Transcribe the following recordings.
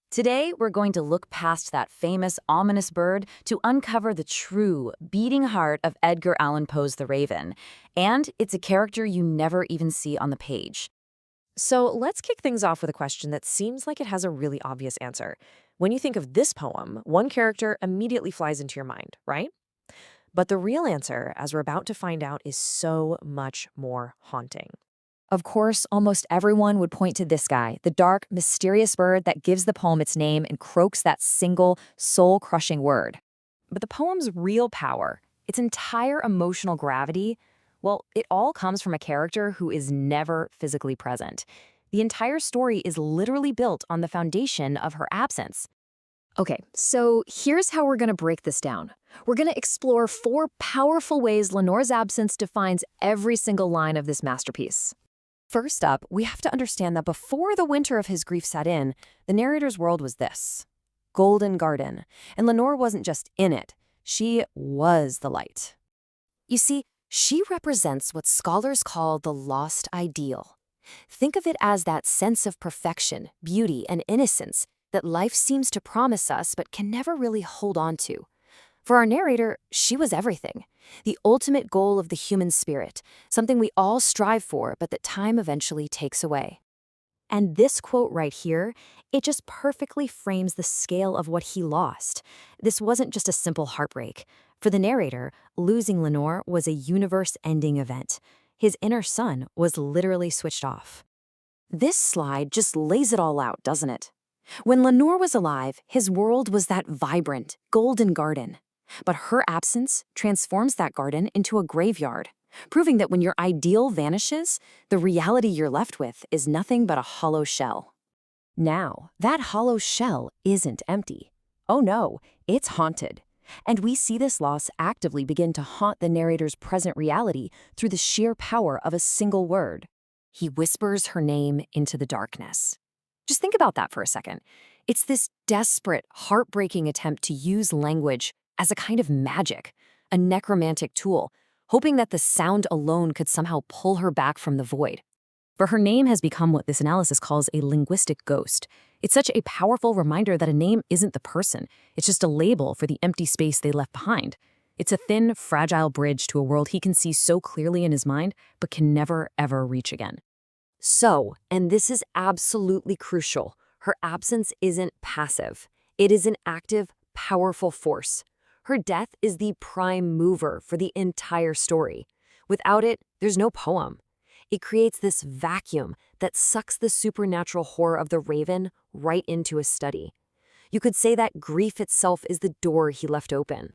Today, we're going to look past that famous, ominous bird to uncover the true, beating heart of Edgar Allan Poe's The Raven. And it's a character you never even see on the page. So let's kick things off with a question that seems like it has a really obvious answer. When you think of this poem, one character immediately flies into your mind, right? But the real answer, as we're about to find out, is so much more haunting. Of course, almost everyone would point to this guy, the dark, mysterious bird that gives the poem its name and croaks that single, soul-crushing word. But the poem's real power, its entire emotional gravity, well, it all comes from a character who is never physically present. The entire story is literally built on the foundation of her absence. Okay, so here's how we're going to break this down. We're going to explore 4 powerful ways Lenore's absence defines every single line of this masterpiece. First up, we have to understand that before the winter of his grief set in, the narrator's world was this: golden garden. And Lenore wasn't just in it, she was the light. You see, she represents what scholars call the lost ideal. Think of it as that sense of perfection, beauty, and innocence that life seems to promise us but can never really hold on to. For our narrator, she was everything, the ultimate goal of the human spirit, something we all strive for but that time eventually takes away. And this quote right here, it just perfectly frames the scale of what he lost. This wasn't just a simple heartbreak. For the narrator, losing Lenore was a universe-ending event. His inner sun was literally switched off. This slide just lays it all out, doesn't it? When Lenore was alive, his world was that vibrant, golden garden. But her absence transforms that garden into a graveyard, proving that when your ideal vanishes, the reality you're left with is nothing but a hollow shell. Now, that hollow shell isn't empty. Oh no, it's haunted. And we see this loss actively begin to haunt the narrator's present reality through the sheer power of a single word. He whispers her name into the darkness. Just think about that for a second. It's this desperate, heartbreaking attempt to use language as a kind of magic, a necromantic tool, hoping that the sound alone could somehow pull her back from the void. For her name has become what this analysis calls a linguistic ghost. It's such a powerful reminder that a name isn't the person. It's just a label for the empty space they left behind. It's a thin, fragile bridge to a world he can see so clearly in his mind, but can never, ever reach again. So, and this is absolutely crucial, her absence isn't passive. It is an active, powerful force. Her death is the prime mover for the entire story. Without it, there's no poem. It creates this vacuum that sucks the supernatural horror of the Raven right into his study. You could say that grief itself is the door he left open.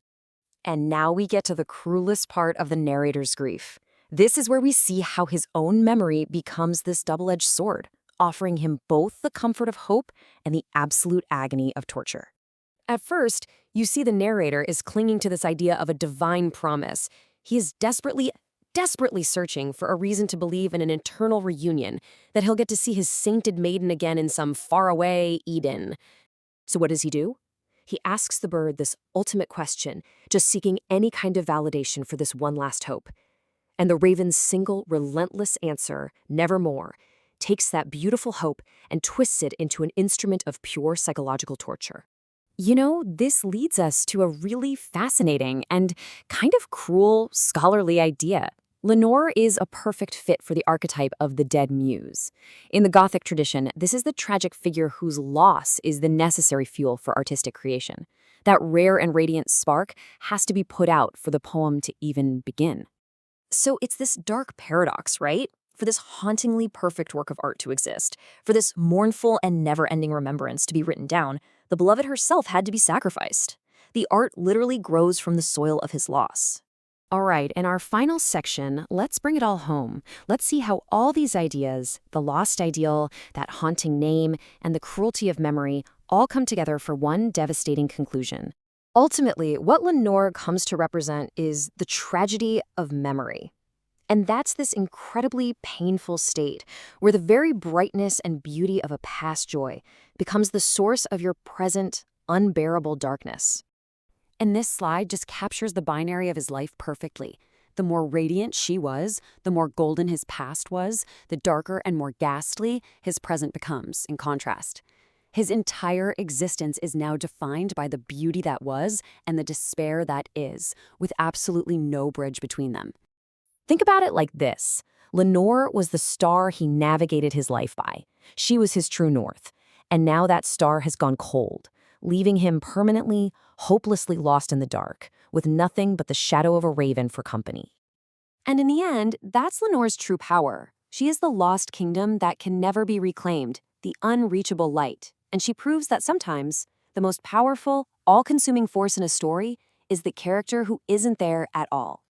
And now we get to the cruelest part of the narrator's grief. This is where we see how his own memory becomes this double-edged sword, offering him both the comfort of hope and the absolute agony of torture. At first, you see the narrator is clinging to this idea of a divine promise. He is desperately searching for a reason to believe in an eternal reunion, that he'll get to see his sainted maiden again in some faraway Eden. So what does he do? He asks the bird this ultimate question, just seeking any kind of validation for this one last hope. And the raven's single, relentless answer, nevermore, takes that beautiful hope and twists it into an instrument of pure psychological torture. You know, this leads us to a really fascinating and kind of cruel scholarly idea. Lenore is a perfect fit for the archetype of the dead muse. In the Gothic tradition, this is the tragic figure whose loss is the necessary fuel for artistic creation. That rare and radiant spark has to be put out for the poem to even begin. So it's this dark paradox, right? For this hauntingly perfect work of art to exist, for this mournful and never-ending remembrance to be written down, the beloved herself had to be sacrificed. The art literally grows from the soil of his loss. All right, in our final section, let's bring it all home. Let's see how all these ideas, the lost ideal, that haunting name, and the cruelty of memory, all come together for one devastating conclusion. Ultimately, what Lenore comes to represent is the tragedy of memory. And that's this incredibly painful state where the very brightness and beauty of a past joy becomes the source of your present, unbearable darkness. And this slide just captures the binary of his life perfectly. The more radiant she was, the more golden his past was, the darker and more ghastly his present becomes, in contrast. His entire existence is now defined by the beauty that was and the despair that is, with absolutely no bridge between them. Think about it like this. Lenore was the star he navigated his life by. She was his true north. And now that star has gone cold, leaving him permanently, hopelessly lost in the dark, with nothing but the shadow of a raven for company. And in the end, that's Lenore's true power. She is the lost kingdom that can never be reclaimed, the unreachable light. And she proves that sometimes the most powerful, all-consuming force in a story is the character who isn't there at all.